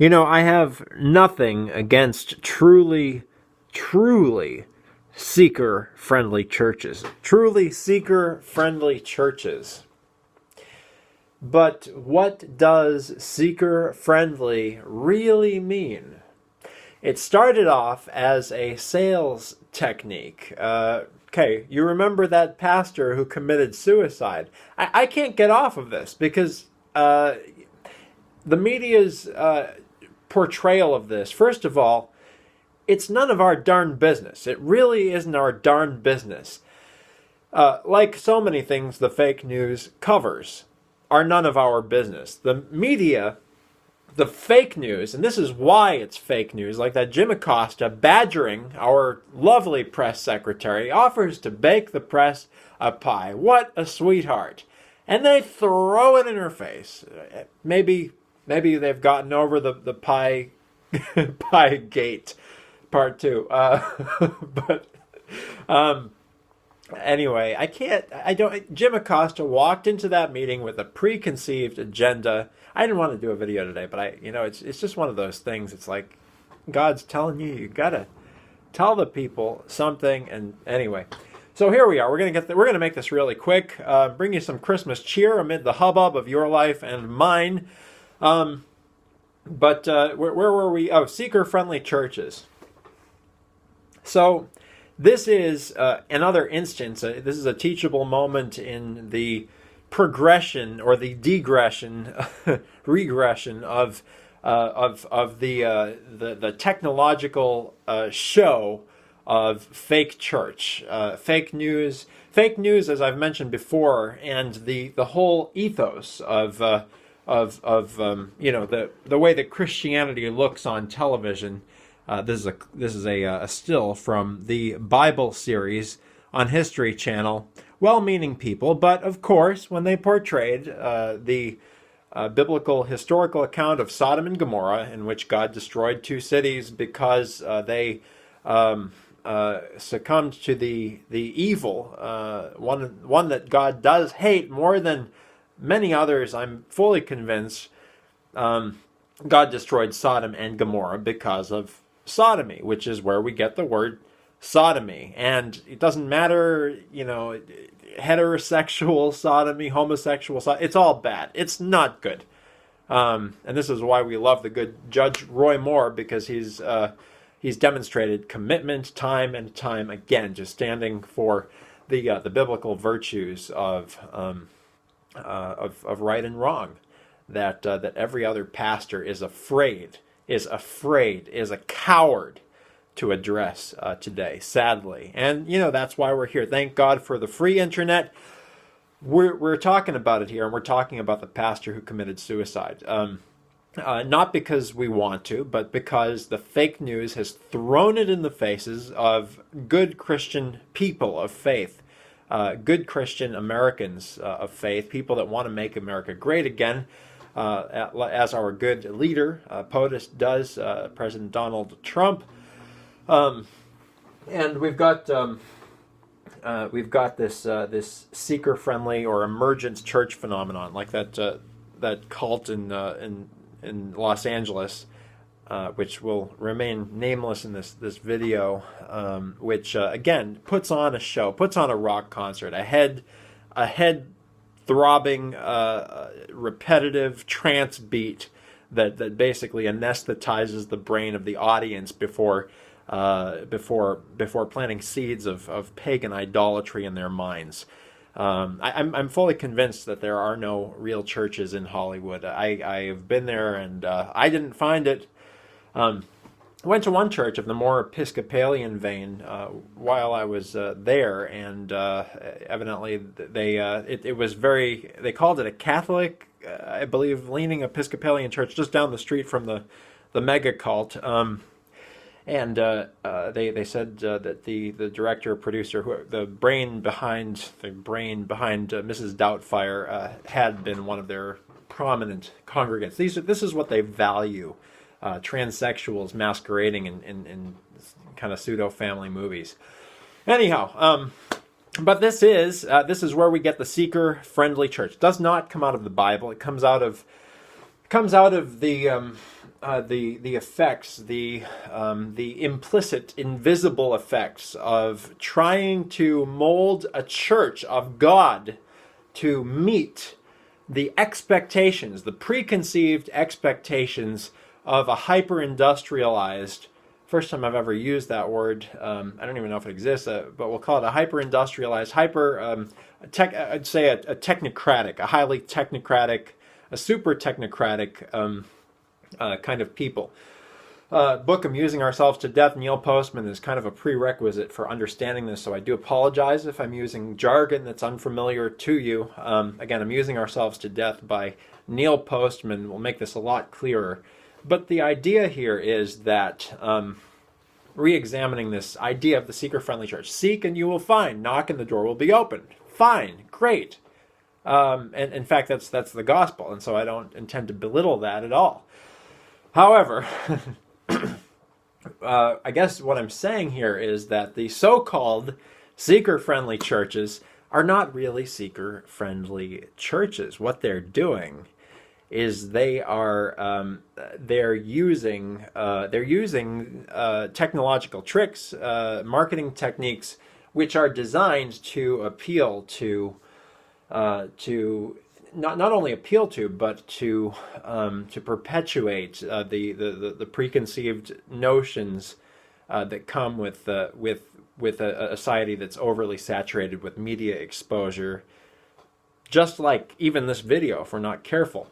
I have nothing against truly seeker-friendly churches. Truly seeker-friendly churches. But what does seeker-friendly really mean? It started off as a sales technique. Okay, you remember that pastor who committed suicide. I can't get off of this because the media's portrayal of this, first of all, it's none of our darn business. It really isn't our darn business. Like so many things the fake news covers are none of our business. The media, the fake news, and this is why it's fake news, like that Jim Acosta badgering our lovely press secretary, offers to bake the press a pie. What a sweetheart. And they throw it in her face. Maybe they've gotten over the pie gate part 2. Anyway, Jim Acosta walked into that meeting with a preconceived agenda. I didn't want to do a video today, but it's just one of those things. It's like God's telling you gotta tell the people something. And anyway, so here we are. We're gonna make this really quick. Bring you some Christmas cheer amid the hubbub of your life and mine. But where were we? Oh, seeker-friendly churches. So this is another instance. This is a teachable moment in the progression or the regression of the technological show of fake church, fake news, as I've mentioned before, and the whole ethos of the way that Christianity looks on television. This is a still from the Bible series on History Channel. Well-meaning people, but of course, when they portrayed the biblical historical account of Sodom and Gomorrah, in which God destroyed 2 cities because they succumbed to the evil, one that God does hate more than many others, I'm fully convinced. God destroyed Sodom and Gomorrah because of sodomy, which is where we get the word sodomy. And it doesn't matter, heterosexual sodomy, homosexual sodomy, it's all bad. It's not good. And this is why we love the good Judge Roy Moore, because he's demonstrated commitment time and time again, just standing for the biblical virtues of right and wrong, that every other pastor is a coward to address today, sadly. And that's why we're here. Thank God for the free internet. We're talking about it here, and we're talking about the pastor who committed suicide. Not because we want to, but because the fake news has thrown it in the faces of good Christian people of faith, good Christian Americans of faith, people that want to make America great again, as our good leader, POTUS, does, President Donald Trump. And we've got this seeker-friendly or emergent church phenomenon, like that cult in Los Angeles, which will remain nameless in this video, which again puts on a show, puts on a rock concert, a head throbbing, repetitive trance beat that basically anesthetizes the brain of the audience before planting seeds of pagan idolatry in their minds. I'm fully convinced that there are no real churches in Hollywood. I have been there, and I didn't find it. I went to one church of the more Episcopalian vein while I was there, and evidently it was they called it a Catholic, I believe, leaning Episcopalian church just down the street from the mega cult. And they said that the director, producer, the brain behind Mrs. Doubtfire had been one of their prominent congregants. This is what they value. Transsexuals masquerading in kind of pseudo-family movies. Anyhow, but this is where we get the seeker-friendly church. It does not come out of the Bible. It comes out of comes out of the effects, the implicit, invisible effects of trying to mold a church of God to meet the expectations, the preconceived expectations of a hyper-industrialized, first time I've ever used that word, I don't even know if it exists, but we'll call it a hyper-industrialized, I'd say a technocratic, a highly technocratic, a super technocratic kind of people. Book Amusing Ourselves to Death, Neil Postman, is kind of a prerequisite for understanding this, so I do apologize if I'm using jargon that's unfamiliar to you. Again, Amusing Ourselves to Death by Neil Postman will make this a lot clearer. But the idea here is that re-examining this idea of the seeker-friendly church. Seek and you will find. Knock and the door will be opened. Fine. Great. And in fact, that's the gospel, and so I don't intend to belittle that at all. However, I guess what I'm saying here is that the so-called seeker-friendly churches are not really seeker-friendly churches. What they're doing is they're using technological tricks, marketing techniques, which are designed to appeal to not only appeal to, but to perpetuate the preconceived notions that come with a society that's overly saturated with media exposure. Just like even this video, if we're not careful.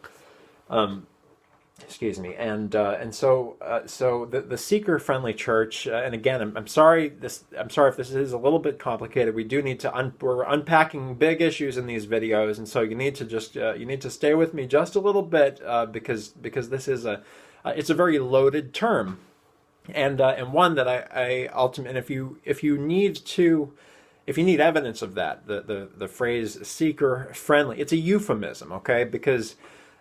Excuse me, and so the seeker-friendly church, and again, I'm sorry if this is a little bit complicated. We do need to we're unpacking big issues in these videos, and so you need to stay with me just a little bit because this is it's a very loaded term, and one that I ultimately, if you need evidence of that, the phrase seeker-friendly, it's a euphemism, okay, because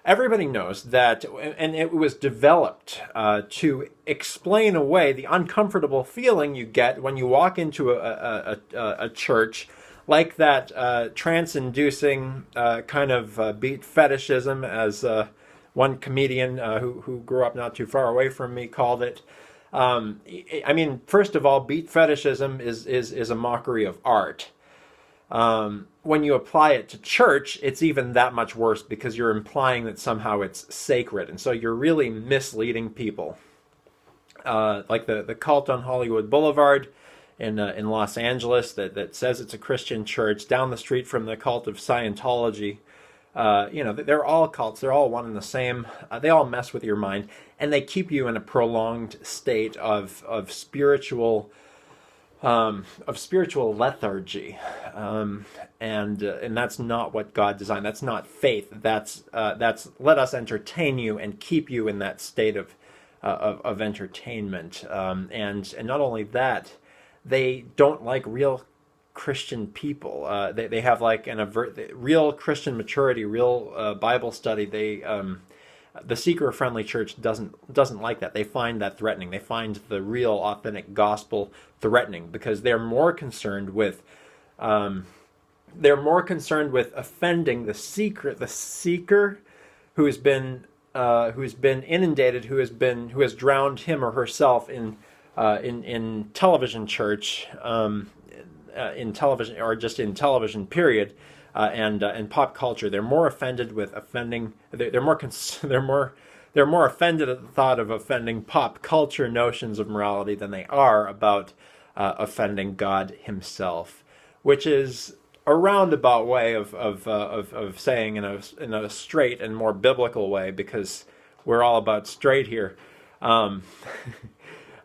everybody knows that, and it was developed to explain away the uncomfortable feeling you get when you walk into a church like that trance-inducing kind of beat fetishism, as one comedian who grew up not too far away from me called it. I mean, first of all, beat fetishism is a mockery of art. When you apply it to church, it's even that much worse because you're implying that somehow it's sacred, and so you're really misleading people. Like the cult on Hollywood Boulevard in Los Angeles that says it's a Christian church, down the street from the cult of Scientology. They're all cults. They're all one and the same. They all mess with your mind, and they keep you in a prolonged state of spiritual lethargy, and that's not what God designed. That's not faith. That's let us entertain you and keep you in that state of entertainment. And not only that, they don't like real Christian people. They have like real Christian maturity, real Bible study. The seeker-friendly church doesn't like that. They find that threatening. They find the real, authentic gospel threatening because they're more concerned with offending the seeker who has been inundated, who has drowned him or herself in television church, in television, or just in television period. And pop culture. They're more offended with offending. They're more offended at the thought of offending pop culture notions of morality than they are about offending God Himself, which is a roundabout way of saying in a straight and more biblical way, because we're all about straight here. We're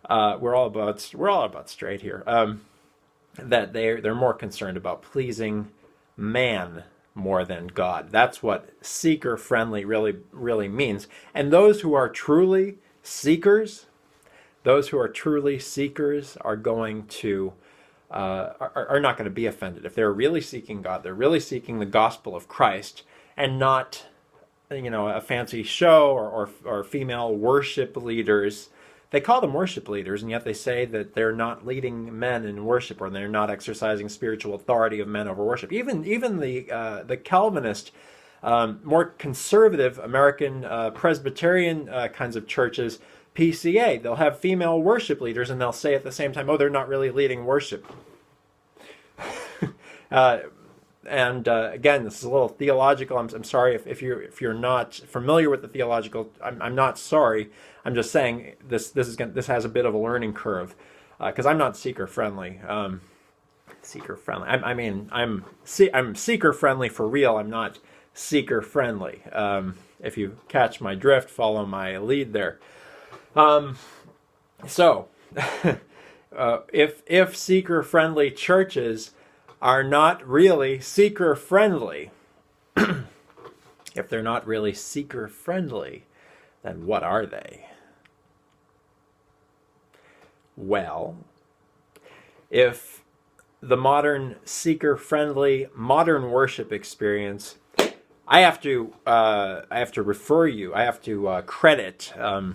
all about straight here. That they're more concerned about pleasing man more than God. That's what seeker-friendly really means. And those who are truly seekers are going to are not going to be offended. If they're really seeking God, they're really seeking the gospel of Christ, and not a fancy show or female worship leaders. They call them worship leaders, and yet they say that they're not leading men in worship, or they're not exercising spiritual authority of men over worship. Even the Calvinist More conservative American Presbyterian kinds of churches, PCA, they'll have female worship leaders, and they'll say at the same time, oh, they're not really leading worship. Again, this is a little theological. I'm sorry if you're not familiar with the theological. I'm not sorry. I'm just saying this has a bit of a learning curve, because I'm not seeker friendly. Seeker friendly. I'm seeker friendly for real. I'm not seeker friendly. If you catch my drift, follow my lead there. If seeker friendly churches are not really seeker friendly, if they're not really seeker friendly, then what are they? Well, if the modern seeker-friendly modern worship experience, I have to refer you. I have to credit a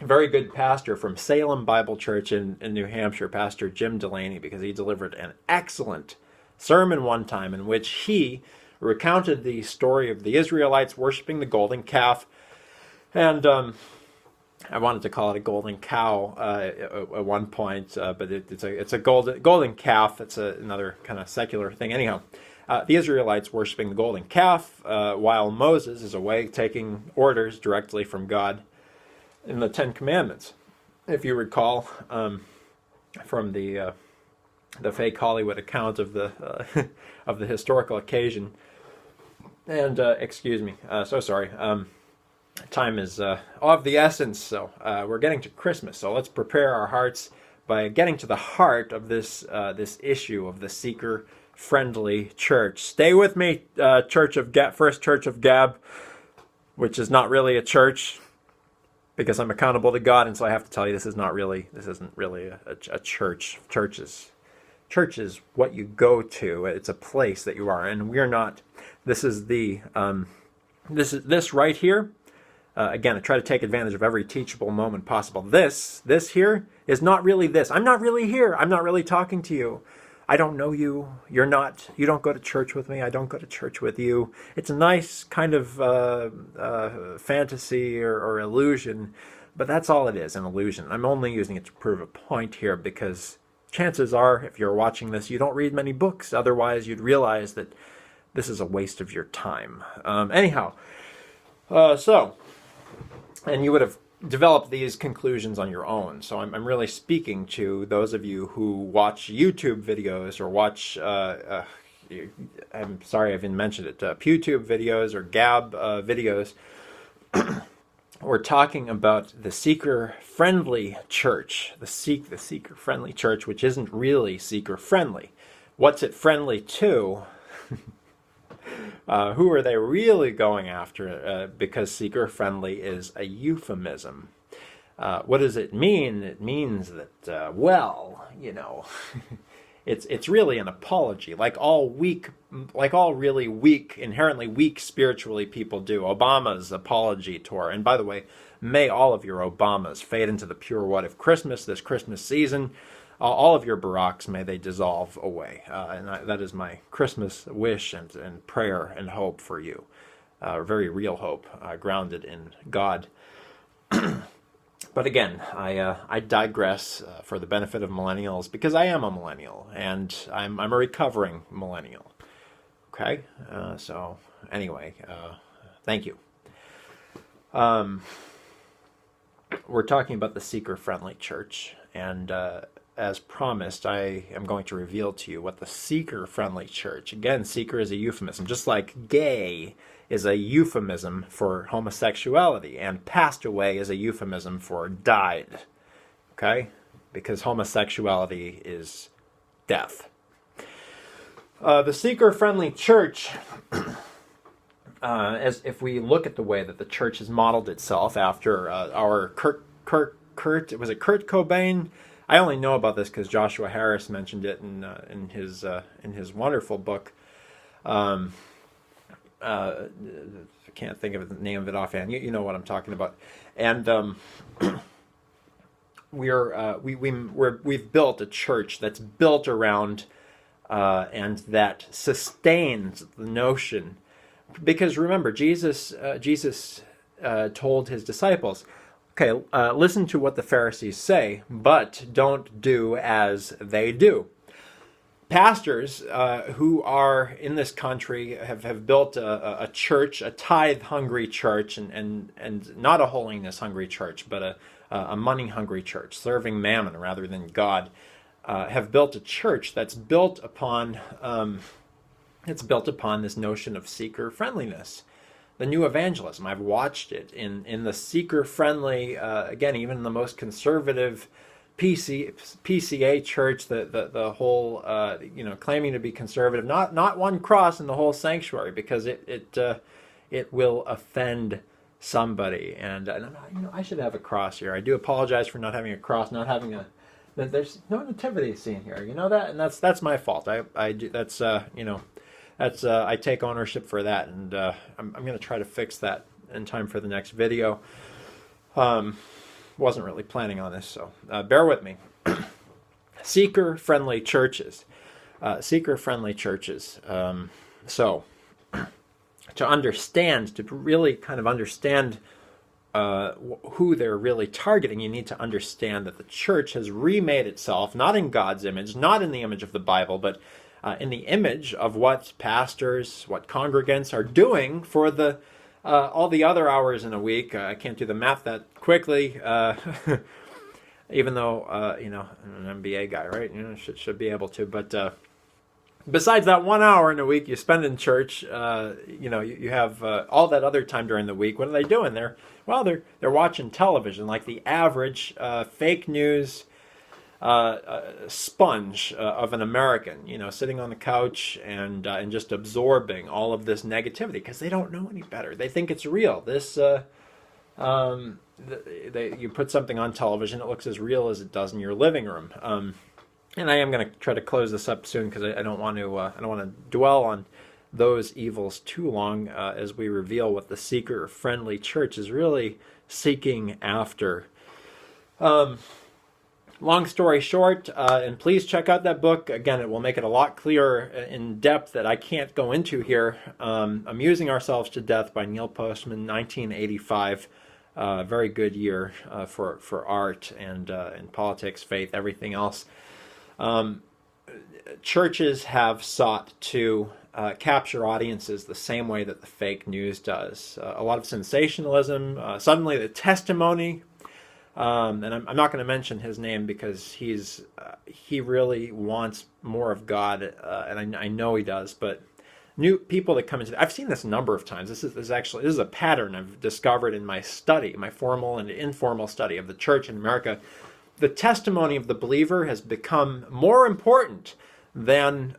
very good pastor from Salem Bible Church in New Hampshire, Pastor Jim Delaney, because he delivered an excellent sermon one time in which he recounted the story of the Israelites worshiping the golden calf, and I wanted to call it a golden cow at one point, but it's a golden calf. It's another kind of secular thing. Anyhow, the Israelites worshiping the golden calf while Moses is away taking orders directly from God in the Ten Commandments. If you recall from the fake Hollywood account of the of the historical occasion, and excuse me, so sorry. Time is of the essence, so we're getting to Christmas. So let's prepare our hearts by getting to the heart of this issue of the seeker-friendly church. Stay with me, First Church of Gab, which is not really a church, because I'm accountable to God, and so I have to tell you this isn't really a church. Church is what you go to. It's a place that you are, and we're not. This is this right here. Again, I try to take advantage of every teachable moment possible. This here is not really this. I'm not really here. I'm not really talking to you. I don't know you. You don't go to church with me. I don't go to church with you. It's a nice kind of fantasy or illusion, but that's all it is, an illusion. I'm only using it to prove a point here because chances are, if you're watching this, you don't read many books. Otherwise, you'd realize that this is a waste of your time. Anyhow, and you would have developed these conclusions on your own. So I'm really speaking to those of you who watch YouTube videos or watch, I'm sorry I haven't mentioned it, PewTube videos or Gab videos. We're talking about the seeker-friendly church, the seeker-friendly church, which isn't really seeker-friendly. What's it friendly to? Who are they really going after? Because seeker-friendly is a euphemism. What does it mean? It means that, it's really an apology, like all really weak, inherently weak spiritually people do. Obama's apology tour, and by the way, may all of your Obamas fade into the pure what if Christmas this Christmas season. All of your Baracks, may they dissolve away. And that is my Christmas wish and prayer and hope for you. Very real hope, grounded in God. But again, I digress for the benefit of millennials, because I am a millennial, and I'm a recovering millennial. Okay? So, anyway, thank you. We're talking about the seeker-friendly church, and as promised, I am going to reveal to you what the seeker-friendly church, again, seeker is a euphemism, just like gay is a euphemism for homosexuality, and passed away is a euphemism for died, okay? Because homosexuality is death. The seeker-friendly church, as if we look at the way that the church has modeled itself after our Kurt Cobain? I only know about this because Joshua Harris mentioned it in his wonderful book. I can't think of the name of it offhand. You know what I'm talking about. And we've built a church that's built around and that sustains the notion Because remember, Jesus told his disciples, okay, listen to what the Pharisees say, but don't do as they do. Pastors who are in this country have built a church, a tithe-hungry church, and not a holiness-hungry church, but a money-hungry church, serving mammon rather than God, have built a church that's built upon this notion of seeker-friendliness. The new evangelism, I've watched it in the seeker-friendly, again, even the most conservative PCA church, the whole, claiming to be conservative, not one cross in the whole sanctuary, because it will offend somebody. And I should have a cross here. I do apologize for not having a cross, not having there's no nativity scene here. You know that, and that's my fault. I take ownership for that, and I'm going to try to fix that in time for the next video. Wasn't really planning on this, so bear with me. Seeker-friendly churches. Seeker-friendly churches. So, to really kind of understand who they're really targeting, you need to understand that the church has remade itself, not in God's image, not in the image of the Bible, but in the image of what pastors, what congregants are doing for the all the other hours in a week. I can't do the math that quickly, even though I'm an MBA guy, right? Should be able to. But besides that 1 hour in a week you spend in church, you have all that other time during the week. What are they doing? They're watching television, like the average fake news sponge of an American, sitting on the couch and just absorbing all of this negativity because they don't know any better. They think it's real. This you put something on television, it looks as real as it does in your living room. And I am going to try to close this up soon because I don't want to dwell on those evils too long as we reveal what the seeker-friendly church is really seeking after. Long story short, and please check out that book. Again, it will make it a lot clearer in depth that I can't go into here. Amusing Ourselves to Death by Neil Postman, 1985. Very good year for art and politics, faith, everything else. Churches have sought to capture audiences the same way that the fake news does. A lot of sensationalism, suddenly the testimony. And I'm not going to mention his name because he really wants more of God, and I know he does. But new people that come into I've seen this a number of times. This is a pattern I've discovered in my study, my formal and informal study of the church in America. The testimony of the believer has become more important than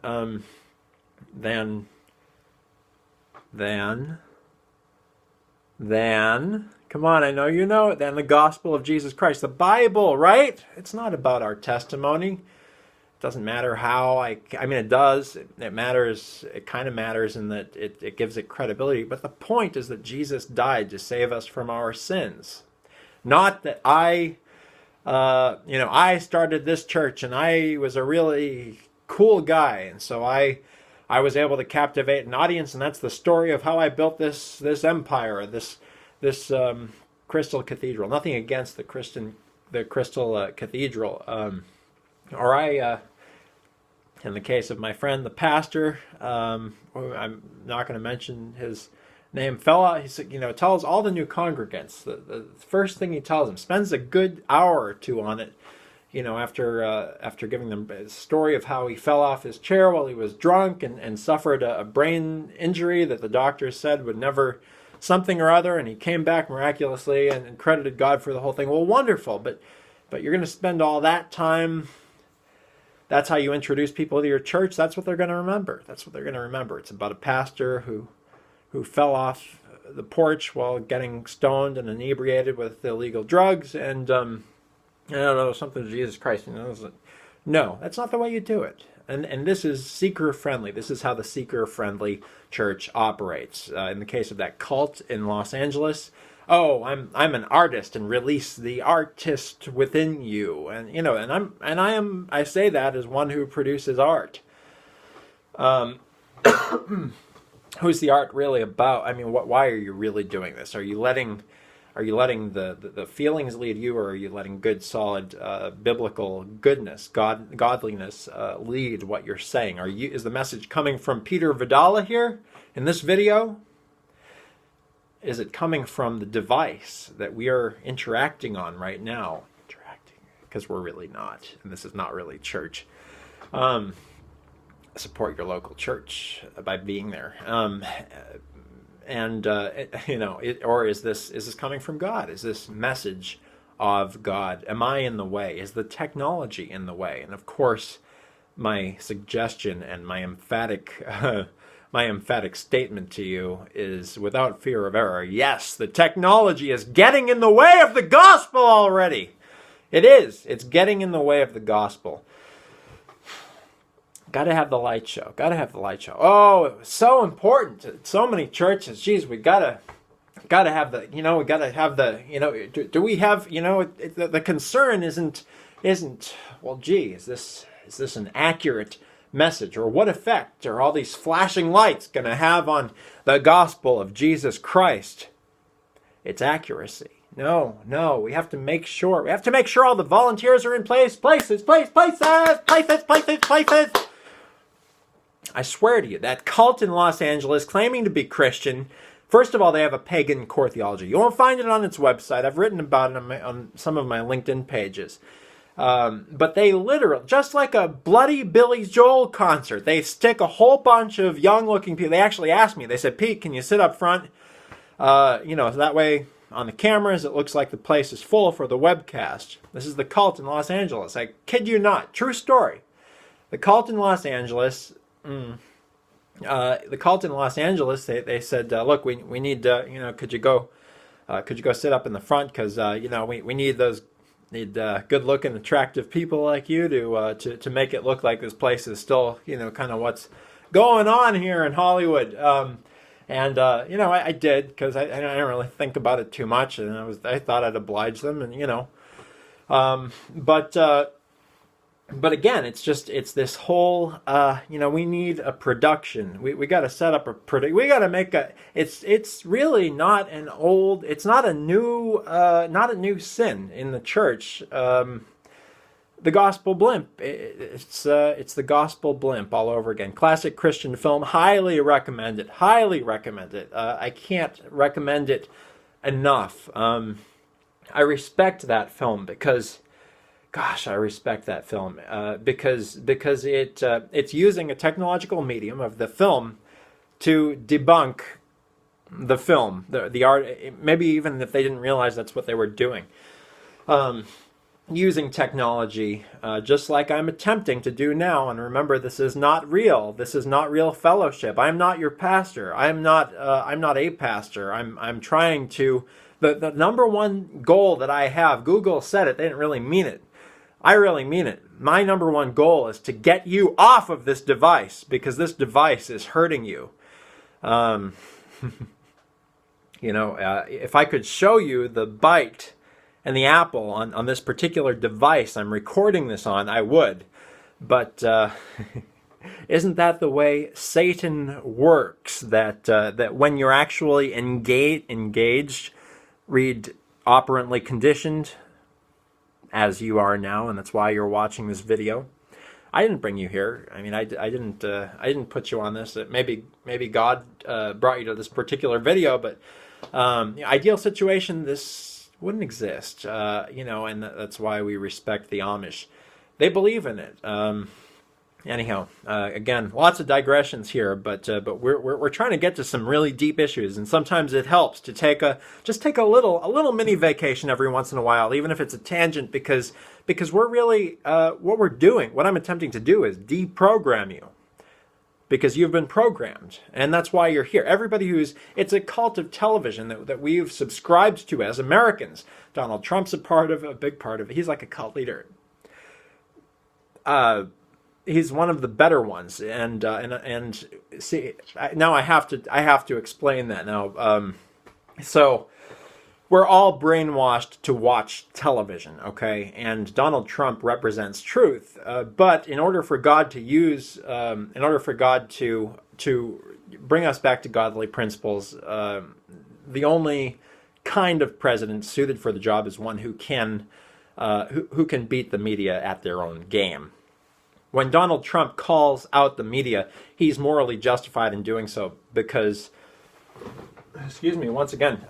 come on, I know you know it, than the gospel of Jesus Christ, the Bible, right? It's not about our testimony. It doesn't matter how it does. It matters. It kind of matters in that it gives it credibility. But the point is that Jesus died to save us from our sins. Not that I started this church and I was a really cool guy, and so I was able to captivate an audience, and that's the story of how I built this empire, this Crystal Cathedral. Nothing against the Crystal Cathedral. Or in the case of my friend, the pastor, I'm not going to mention his name, fell out. He said, tells all the new congregants, the first thing he tells them, spends a good hour or two on it, after giving them a story of how he fell off his chair while he was drunk and suffered a brain injury that the doctors said would never something or other, and he came back miraculously and credited God for the whole thing. Well, wonderful, but you're going to spend all that time. That's how you introduce people to your church. That's what they're going to remember. It's about a pastor who fell off the porch while getting stoned and inebriated with illegal drugs, and something to Jesus Christ. No, that's not the way you do it. And this is seeker-friendly. This is how the seeker-friendly church operates. In the case of that cult in Los Angeles, I'm an artist and release the artist within you. And I say that as one who produces art. who's the art really about? I mean, why are you really doing this? Are you letting the feelings lead you, or are you letting good, solid, biblical goodness, godliness lead what you're saying? Is the message coming from Peter Vidala here in this video? Is it coming from the device that we are interacting on right now? Because we're really not, and this is not really church. Support your local church by being there. Or is this coming from God? Is this message of God? Am I in the way? Is the technology in the way? And of course, my suggestion and my emphatic statement to you is, without fear of error, yes, the technology is getting in the way of the gospel already. It is. It's getting in the way of the gospel. Got to have the light show. Got to have the light show. Oh, it was so important. So many churches. Geez, we gotta have the. We gotta have the. Do we have? The concern isn't. Well, gee, is this an accurate message, or what effect are all these flashing lights going to have on the gospel of Jesus Christ? Its accuracy. No, we have to make sure. We have to make sure all the volunteers are in places. I swear to you, that cult in Los Angeles claiming to be Christian, first of all, they have a pagan core theology. You won't find it on its website. I've written about it on some of my LinkedIn pages. But they literally, just like a Bloody Billy Joel concert, they stick a whole bunch of young-looking people. They actually asked me, they said, Pete, can you sit up front? So that way on the cameras it looks like the place is full for the webcast. This is the cult in Los Angeles. I kid you not. True story. The cult in Los Angeles... the cult in Los Angeles, they said, look, we need, could you go sit up in the front, because we need good-looking, attractive people like you to make it look like this place is still, kind of what's going on here in Hollywood. I did, because I didn't really think about it too much, and I thought I'd oblige them, and But again, it's this whole, we need a production. We got to set up we got to make it's really not it's not a new sin in the church. The gospel blimp. It's the gospel blimp all over again. Classic Christian film. Highly recommend it. I can't recommend it enough. I respect that film because... Gosh, I respect that film because it's using a technological medium of the film to debunk the film, the art. Maybe even if they didn't realize that's what they were doing, using technology, just like I'm attempting to do now. And remember, this is not real. This is not real fellowship. I'm not your pastor. I'm not a pastor. I'm trying to. The number one goal that I have. Google said it. They didn't really mean it. I really mean it. My number one goal is to get you off of this device, because this device is hurting you. If I could show you the bite and the apple on this particular device I'm recording this on, I would. But isn't that the way Satan works? That when you're actually engaged, read operantly conditioned, as you are now, and that's why you're watching this video. I didn't bring you here. I mean, I didn't put you on this. Maybe God brought you to this particular video, but ideal situation, this wouldn't exist. And that's why we respect the Amish. They believe in it. Anyhow, again, lots of digressions here, but we're trying to get to some really deep issues, and sometimes it helps to take a little mini vacation every once in a while, even if it's a tangent, because we're really what I'm attempting to do is deprogram you, because you've been programmed, and that's why you're here. It's a cult of television that we've subscribed to as Americans. Donald Trump's a big part of it. He's like a cult leader. He's one of the better ones, and see, now I have to explain that now. So we're all brainwashed to watch television, okay? And Donald Trump represents truth, but in order for God to to bring us back to godly principles, the only kind of president suited for the job is one who can beat the media at their own game. When Donald Trump calls out the media, he's morally justified in doing so because, excuse me, once again,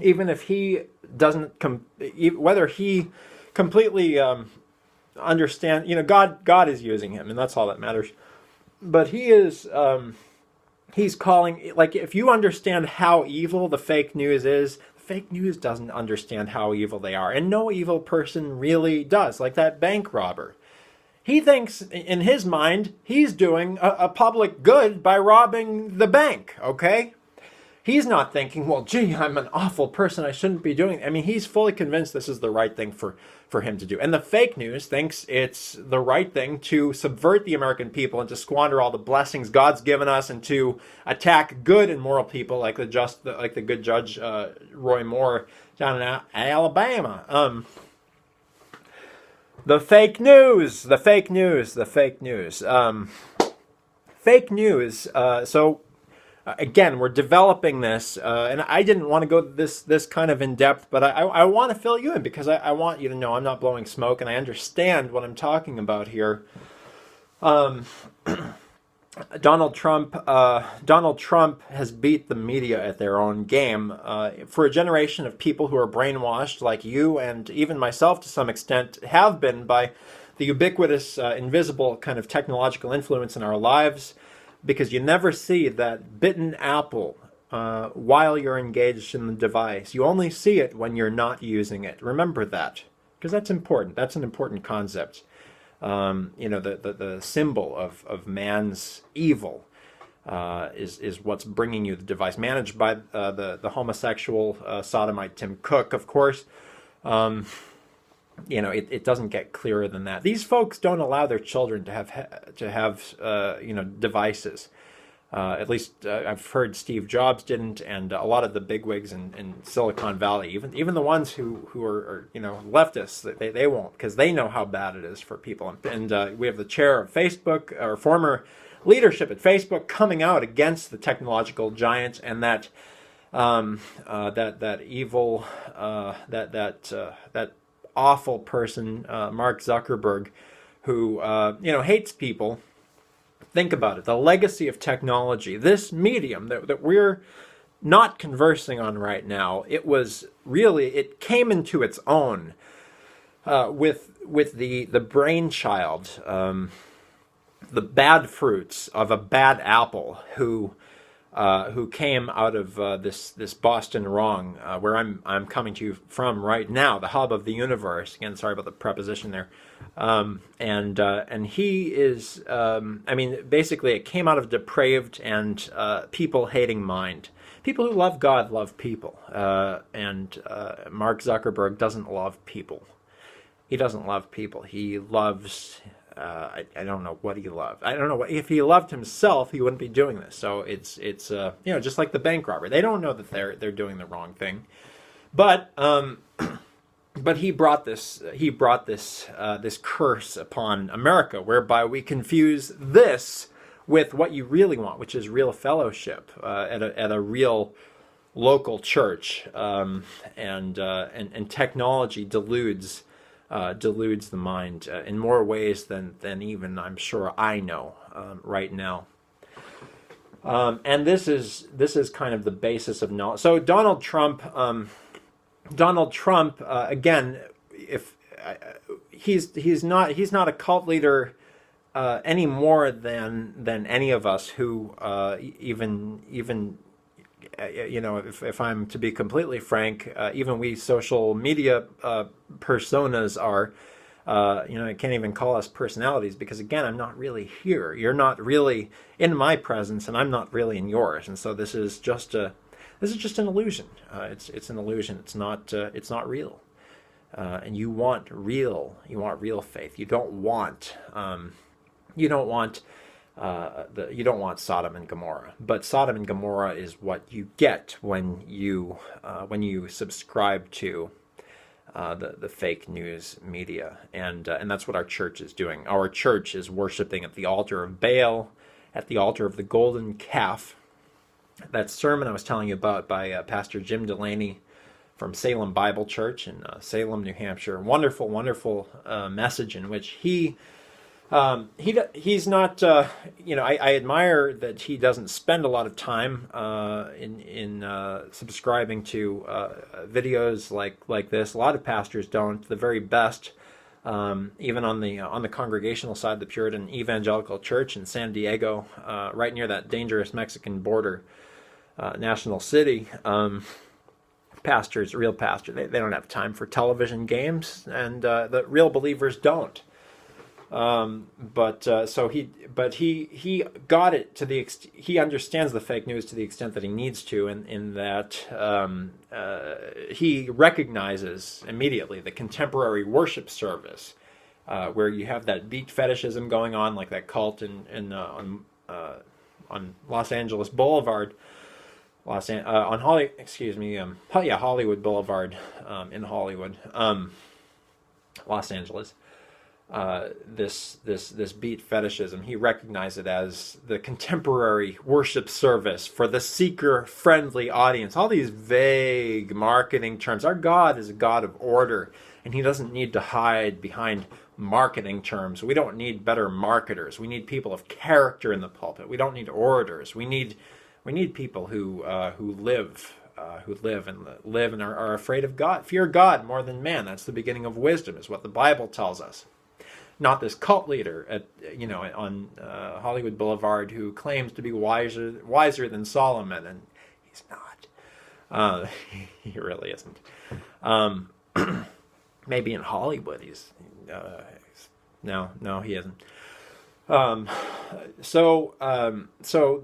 even if he doesn't, whether he completely understand, God is using him, and that's all that matters. But he's calling, like, if you understand how evil the fake news is, fake news doesn't understand how evil they are, and no evil person really does, like that bank robber. He thinks, in his mind, he's doing a public good by robbing the bank, okay? He's not thinking, well, gee, I'm an awful person, I shouldn't be doing it. I mean, he's fully convinced this is the right thing for him to do. And the fake news thinks it's the right thing to subvert the American people and to squander all the blessings God's given us and to attack good and moral people like the good judge Roy Moore down in Alabama. The fake news. Fake news. So, again, we're developing this, and I didn't want to go this kind of in depth, but I want to fill you in because I want you to know I'm not blowing smoke, and I understand what I'm talking about here. Donald Trump has beat the media at their own game. For a generation of people who are brainwashed, like you and even myself to some extent have been by the ubiquitous, invisible kind of technological influence in our lives, because you never see that bitten apple while you're engaged in the device. You only see it when you're not using it. Remember that, because that's important. That's an important concept. The symbol of man's evil is what's bringing you the device, managed by the homosexual sodomite Tim Cook, of course. It doesn't get clearer than that. These folks don't allow their children to have devices. At least I've heard Steve Jobs didn't, and a lot of the bigwigs in Silicon Valley, even the ones who are leftists, they won't, because they know how bad it is for people. And we have the chair of Facebook, or former leadership at Facebook, coming out against the technological giants and that evil, that awful person, Mark Zuckerberg, who hates people. Think about it. The legacy of technology, this medium that we're not conversing on right now, it came into its own with the brainchild, the bad fruits of a bad apple who came out of this Boston wrong, where I'm coming to you from right now, the hub of the universe. Again, sorry about the preposition there. And he is, basically it came out of depraved and people-hating mind. People who love God love people. And Mark Zuckerberg doesn't love people. He doesn't love people. He loves... I don't know what he loved. I don't know if he loved himself, he wouldn't be doing this. So it's just like the bank robber. They don't know that they're doing the wrong thing, but he brought this curse upon America, whereby we confuse this with what you really want, which is real fellowship at a real local church, and technology deludes the mind in more ways than even I'm sure I know right now. And this is kind of the basis of knowledge. So Donald Trump, again, if he's not a cult leader any more than any of us who even. If I'm to be completely frank, even we social media personas are, I can't even call us personalities because, again, I'm not really here. You're not really in my presence, and I'm not really in yours. And so this is just an illusion. It's an illusion. It's not real. And you want real faith. You don't want Sodom and Gomorrah, but Sodom and Gomorrah is what you get when you subscribe to the fake news media, and that's what our church is doing. Our church is worshiping at the altar of Baal at the altar of the golden calf. That sermon I was telling you about by Pastor Jim Delaney from Salem Bible Church in Salem, New Hampshire. Wonderful, wonderful message in which he's not, I admire that he doesn't spend a lot of time in subscribing to videos like this. A lot of pastors don't. The very best, even on the congregational side, the Puritan Evangelical Church in San Diego, right near that dangerous Mexican border national city. Pastors, real pastors, they don't have time for television games, and the real believers don't. But he got it to the he understands the fake news to the extent that he needs to, in that he recognizes immediately the contemporary worship service, where you have that beat fetishism going on, like that cult on Los Angeles Boulevard. Hollywood Boulevard, in Hollywood, Los Angeles. This beat fetishism, he recognized it as the contemporary worship service for the seeker-friendly audience. All these vague marketing terms. Our God is a God of order, and he doesn't need to hide behind marketing terms. We don't need better marketers. We need people of character in the pulpit. We don't need orators. We need people who live and are afraid of God. Fear God more than man. That's the beginning of wisdom, is what the Bible tells us. Not this cult leader on Hollywood Boulevard who claims to be wiser than Solomon, and he's not. He really isn't. Maybe in Hollywood no, he isn't. So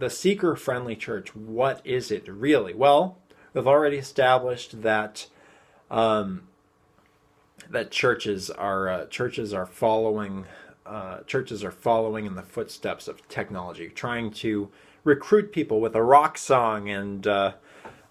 the seeker-friendly church, what is it really? Well, we've already established that churches are following in the footsteps of technology, trying to recruit people with a rock song and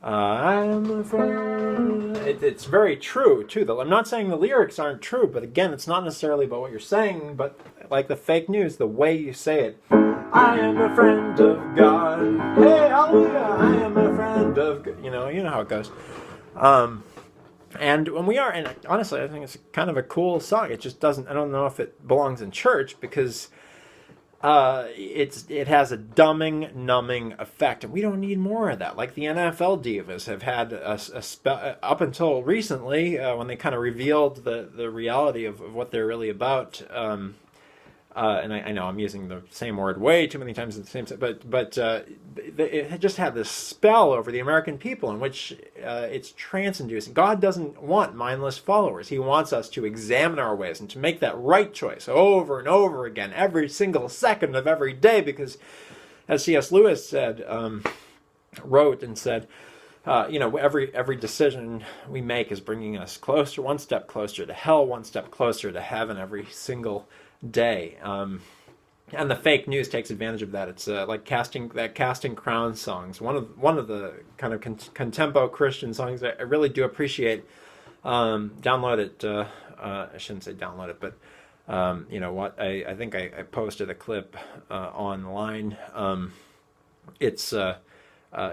I'm a friend. It's very true too, though. I'm not saying the lyrics aren't true, but again, it's not necessarily about what you're saying, but like the fake news, the way you say it. I am a friend of God. Hey, hallelujah! I am a friend of God. You know how it goes. And when we are, and honestly, I think it's kind of a cool song. It just doesn't. I don't know if it belongs in church because it has a numbing effect, and we don't need more of that. Like the NFL divas have had a spell up until recently, when they kind of revealed the reality of what they're really about. And I know I'm using the same word way too many times at the same time, but it just had this spell over the American people in which it's trance-inducing. God doesn't want mindless followers. He wants us to examine our ways and to make that right choice over and over again, every single second of every day, because as C.S. Lewis wrote and said, every decision we make is bringing us closer, one step closer to hell, one step closer to heaven every single day. And the fake news takes advantage of that. It's like casting crown songs. One of the kind of contempo Christian songs that I really do appreciate. Download it. I shouldn't say download it, but I think I posted a clip online. It's a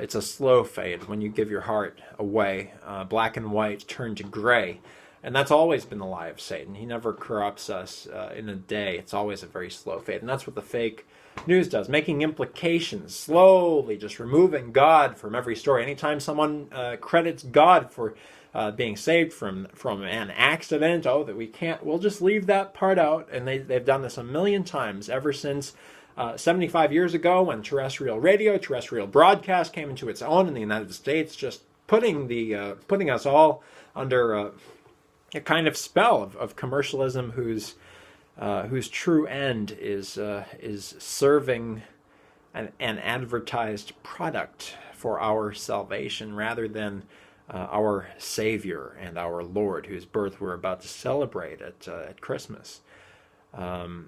slow fade when you give your heart away. Black and white turn to gray. And that's always been the lie of Satan. He never corrupts us in a day. It's always a very slow fade. And that's what the fake news does, making implications, slowly just removing God from every story. Anytime someone credits God for being saved from an accident, we'll just leave that part out. And they've done this a million times ever since 75 years ago when terrestrial broadcast came into its own in the United States, just putting us all under a kind of spell of commercialism whose true end is serving an advertised product for our salvation rather than our Savior and our Lord, whose birth we're about to celebrate at Christmas. So,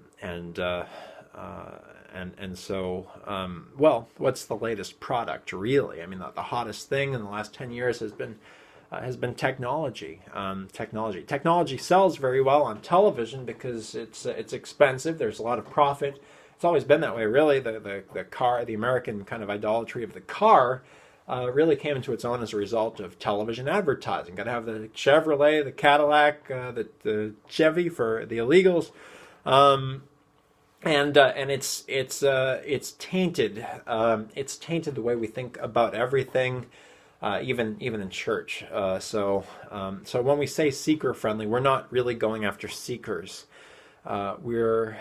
what's the latest product, really? I mean, the hottest thing in the last 10 years has been technology. Technology sells very well on television because it's expensive. There's a lot of profit It's always been that way, really. The car, the American kind of idolatry of the car, really came into its own as a result of television advertising. Got to have the Chevrolet, the Cadillac, the Chevy for the illegals, and it's tainted. It's tainted the way we think about everything, even in church. So when we say seeker friendly, we're not really going after seekers. We're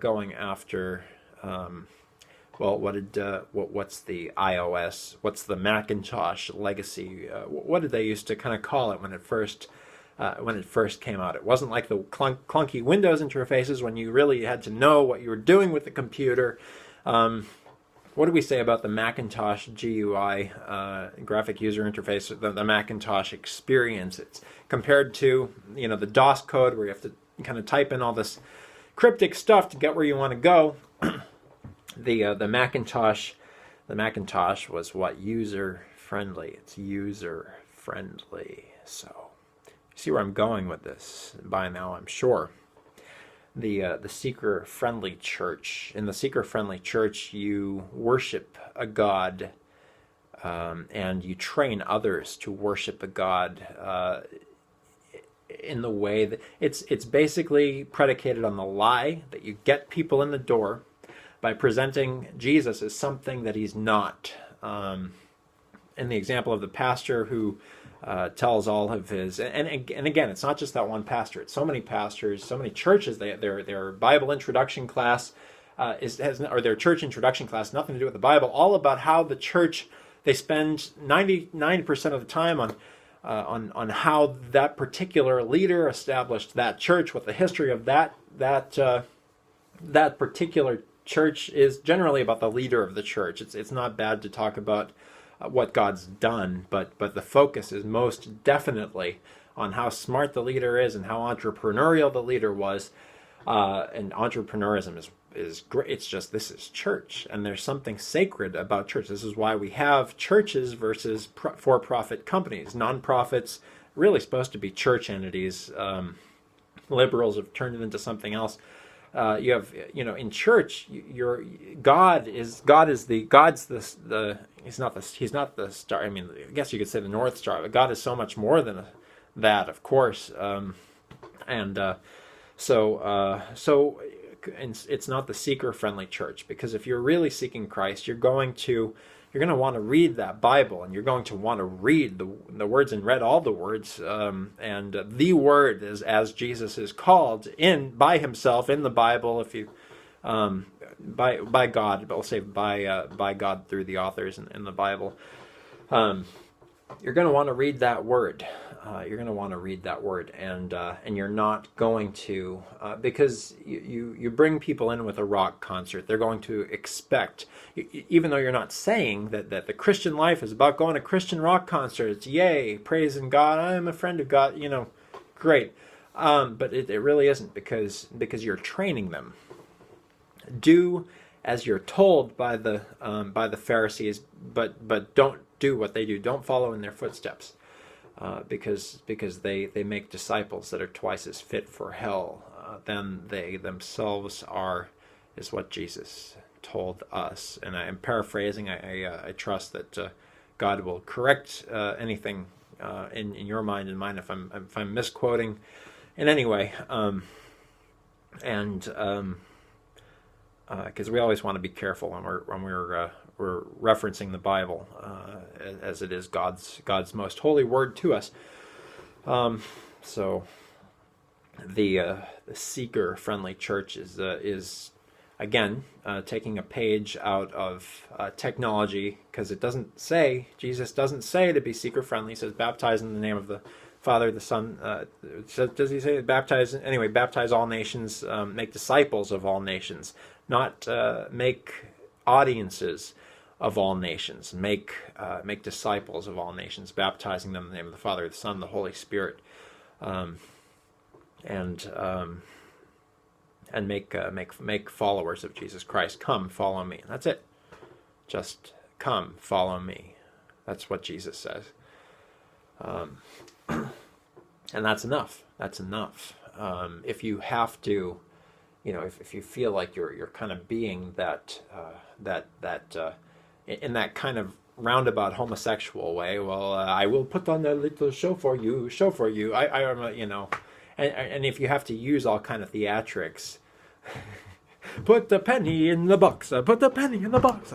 going after. Well, what's the iOS? What's the Macintosh legacy? What did they used to kind of call it when it first came out? It wasn't like the clunky Windows interfaces when you really had to know what you were doing with the computer. What do we say about the Macintosh GUI, graphic user interface, the Macintosh experience? It's compared to the DOS code where you have to kind of type in all this cryptic stuff to get where you want to go. The Macintosh was what? User friendly. It's user friendly. So you see where I'm going with this by now, I'm sure. The seeker friendly church. In the seeker friendly church, you worship a God, and you train others to worship a God in the way that it's basically predicated on the lie that you get people in the door by presenting Jesus as something that he's not. In the example of the pastor who tells all of his, and again, it's not just that one pastor. It's so many pastors, so many churches. Their Bible introduction class or their church introduction class, nothing to do with the Bible. All about how the church, they spend 99% of the time on how that particular leader established that church, what the history of that particular church is. Generally about the leader of the church. It's not bad to talk about what God's done, but the focus is most definitely on how smart the leader is and how entrepreneurial the leader was. And entrepreneurism is great. It's just, this is church, and there's something sacred about church. This is why we have churches versus for-profit companies. Non-profits really supposed to be church entities. Liberals have turned it into something else. You have, in church, God's he's not the star. I mean, I guess you could say the North Star, but God is so much more than that, of course. So it's not the seeker-friendly church, because if you're really seeking Christ, you're going to want to read that Bible, and you're going to want to read the words and read all the words, and the word is as Jesus is called by himself in the Bible. If you by God, but we'll say by God through the authors in the Bible, you're going to want to read that word. You're going to want to read that word, and you're not going to, because you bring people in with a rock concert, they're going to expect, even though you're not saying that the Christian life is about going to Christian rock concerts, yay, praising God, I'm a friend of God, great, but it really isn't, because you're training them. Do as you're told by the Pharisees, but don't do what they do. Don't follow in their footsteps. Because they make disciples that are twice as fit for hell than they themselves are, is what Jesus told us. And I'm paraphrasing. I trust that God will correct anything in your mind and mine if I'm misquoting in any way. Because we always want to be careful when we're referencing the Bible, as it is God's most holy word to us. So the seeker-friendly church is again taking a page out of technology, because Jesus doesn't say to be seeker-friendly. He says baptize in the name of the Father, the Son. Does he say baptize? Anyway, baptize all nations, make disciples of all nations, not make audiences of all nations. Make disciples of all nations, baptizing them in the name of the Father, the Son, the Holy Spirit, and make followers of Jesus Christ. Come, follow me. That's it. Just come, follow me. That's what Jesus says, and that's enough. That's enough. If you have to if you feel like you're kind of being in that kind of roundabout homosexual way, well, I will put on a little show for you. I am, and if you have to use all kind of theatrics, put the penny in the box, put the penny in the box.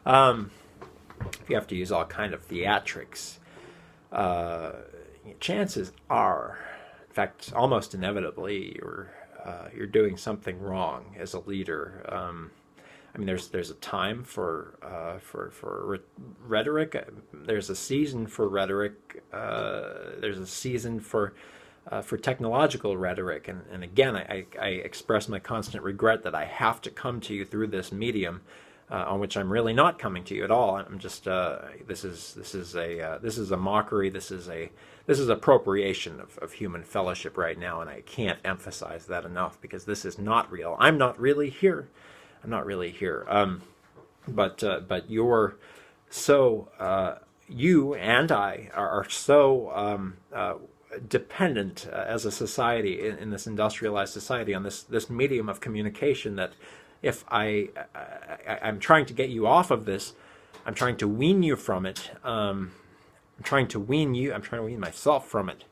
If you have to use all kind of theatrics, chances are, in fact, almost inevitably, you're doing something wrong as a leader. I mean, there's a time for rhetoric. There's a season for rhetoric. There's a season for technological rhetoric. And again, I express my constant regret that I have to come to you through this medium, on which I'm really not coming to you at all. I'm just this is a mockery. This is appropriation of human fellowship right now, and I can't emphasize that enough, because this is not real. I'm not really here. But you're so you and I are so dependent as a society in this industrialized society on this medium of communication, that if I'm trying to get you off of this, I'm trying to wean you from it. I'm trying to wean myself from it,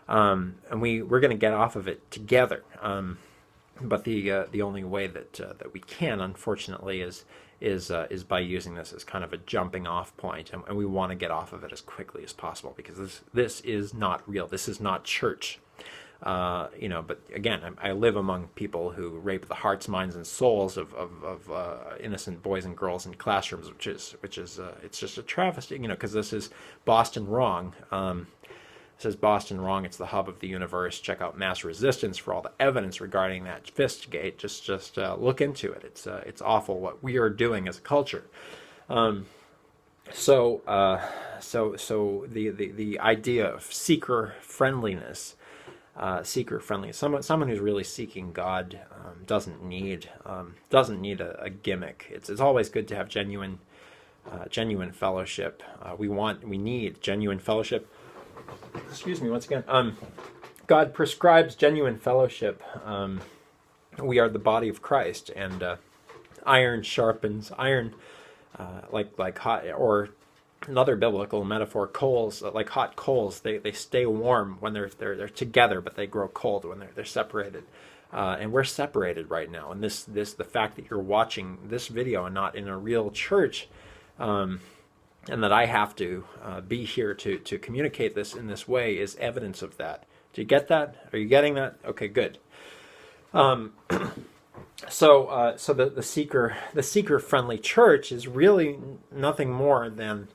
and we're going to get off of it together. But the only way that we can, unfortunately, is by using this as kind of a jumping off point, and we want to get off of it as quickly as possible, because this is not real. This is not church. But again, I live among people who rape the hearts, minds, and souls of innocent boys and girls in classrooms, which is it's just a travesty. Because this is Boston Wrong. It says Boston Wrong. It's the hub of the universe. Check out Mass Resistance for all the evidence regarding that Fistgate. Just look into it. It's awful what we are doing as a culture. So the idea of seeker friendliness, someone who's really seeking God doesn't need a gimmick. It's always good to have genuine fellowship. We need genuine fellowship. Excuse me once again. God prescribes genuine fellowship. We are the body of Christ, and iron sharpens iron, like hot, or another biblical metaphor, coals, like hot coals. They stay warm when they're together, but they grow cold when they're separated. And we're separated right now. And the fact that you're watching this video and not in a real church, and that I have to be here to communicate this in this way, is evidence of that. Do you get that? Are you getting that? Okay, good. So the seeker friendly church is really nothing more than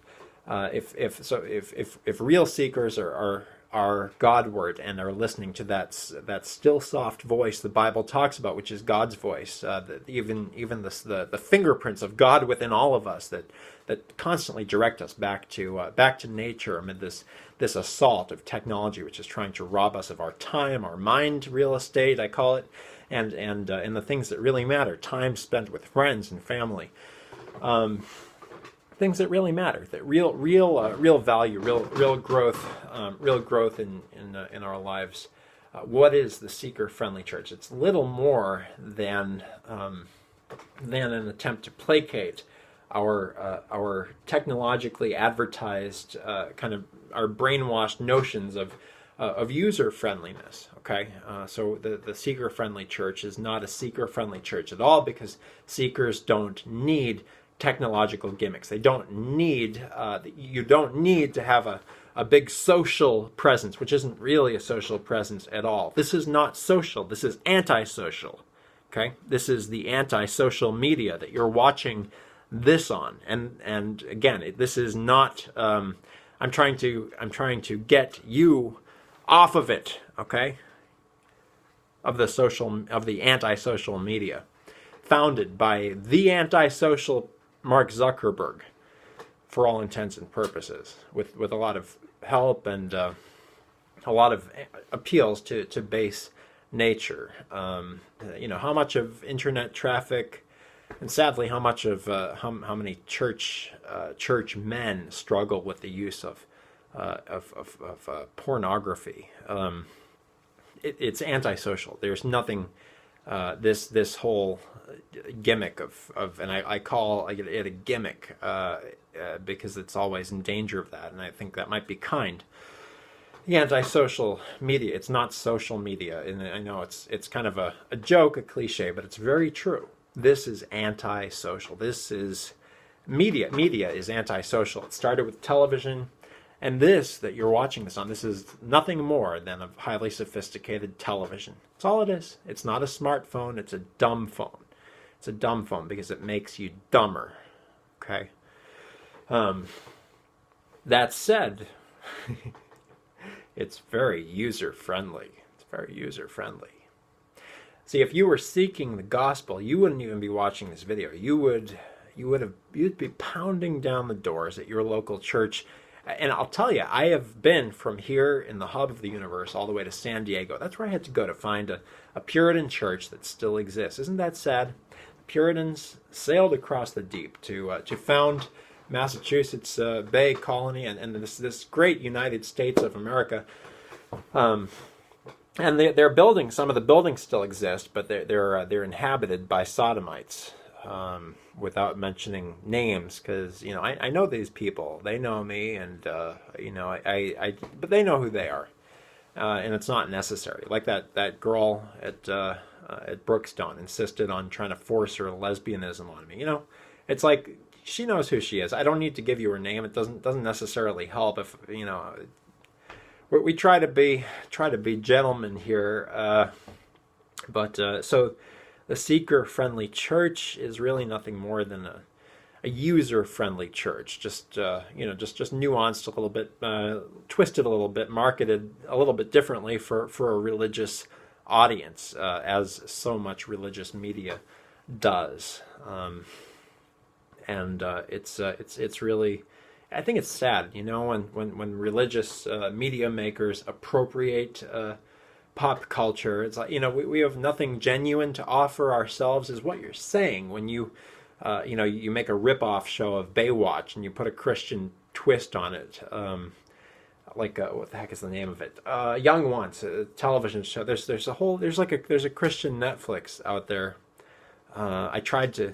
if real seekers are Godward and are listening to that still soft voice the Bible talks about, which is God's voice, even the fingerprints of God within all of us that constantly direct us back to nature amid this assault of technology, which is trying to rob us of our time, our mind real estate, I call it, and the things that really matter, time spent with friends and family. Things that really matter, that real value, real growth in our lives. What is the seeker-friendly church? It's little more than an attempt to placate our technologically advertised kind of our brainwashed notions of user friendliness. Okay, so the seeker-friendly church is not a seeker-friendly church at all, because seekers don't need technological gimmicks. They don't need, you don't need to have a big social presence, which isn't really a social presence at all. This is not social. This is antisocial. Okay? This is the antisocial media that you're watching this on. And again, this is not, I'm trying to get you off of it, okay? Of the antisocial media, founded by the antisocial Mark Zuckerberg, for all intents and purposes, with a lot of help and a lot of appeals to base nature. How much of internet traffic, and sadly, how much of how many church men struggle with the use of pornography. It's antisocial. There's nothing this whole gimmick of and I call it a gimmick because it's always in danger of that, and I think that might be kind. The anti-social media, it's not social media, and I know it's kind of a joke, a cliche, but it's very true. This is anti-social. This is media. Media is anti-social. It started with television, and this that you're watching this on, this is nothing more than a highly sophisticated television. That's all it is. It's not a smartphone. It's a dumb phone. It's a dumb phone because it makes you dumber. Okay? That said, it's very user-friendly. It's very user-friendly. See, if you were seeking the gospel, you wouldn't even be watching this video. You'd be pounding down the doors at your local church. And I'll tell you, I have been from here in the hub of the universe all the way to San Diego. That's where I had to go to find a Puritan church that still exists. Isn't that sad? Puritans sailed across the deep to found Massachusetts Bay Colony and this great United States of America. And they're building. Some of the buildings still exist, but they're inhabited by sodomites. Without mentioning names, because I know these people. They know me, and but they know who they are, and it's not necessary. Like that girl at Brookstone insisted on trying to force her lesbianism on me. It's like she knows who she is. I don't need to give you her name. It doesn't necessarily help if we try to be gentlemen here, but so. The seeker-friendly church is really nothing more than a user-friendly church, just nuanced a little bit, twisted a little bit, marketed a little bit differently for a religious audience, as so much religious media does, and it's really, I think it's sad, when religious media makers appropriate pop culture. It's like, we have nothing genuine to offer ourselves, is what you're saying when you make a rip-off show of Baywatch and you put a Christian twist on it. What the heck is the name of it? Young Ones, a television show. There's a Christian Netflix out there. I tried to,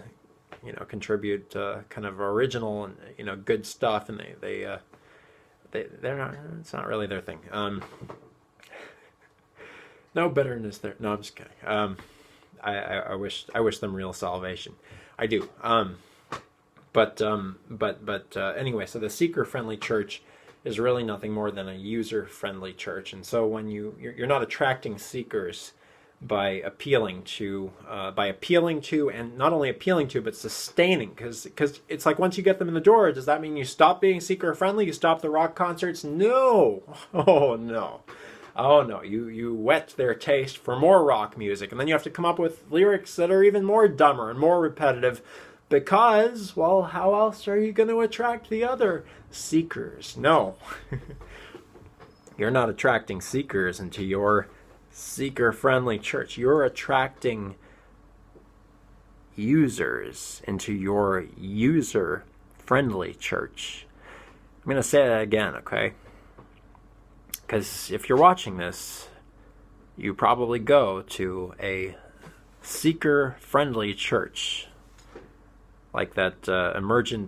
contribute kind of original and good stuff, and they're not. It's not really their thing. No bitterness there. No, I'm just kidding. I wish them real salvation. I do. But anyway, so the seeker-friendly church is really nothing more than a user-friendly church, and so when you're not attracting seekers by appealing to, and not only appealing to, but sustaining, because it's like once you get them in the door, does that mean you stop being seeker-friendly? You stop the rock concerts? No. Oh no. Oh no, you whet their taste for more rock music, and then you have to come up with lyrics that are even more dumber and more repetitive, because, well, how else are you going to attract the other seekers? No. You're not attracting seekers into your seeker-friendly church. You're attracting users into your user-friendly church. I'm going to say that again, okay? Because if you're watching this, you probably go to a seeker-friendly church, like that emergent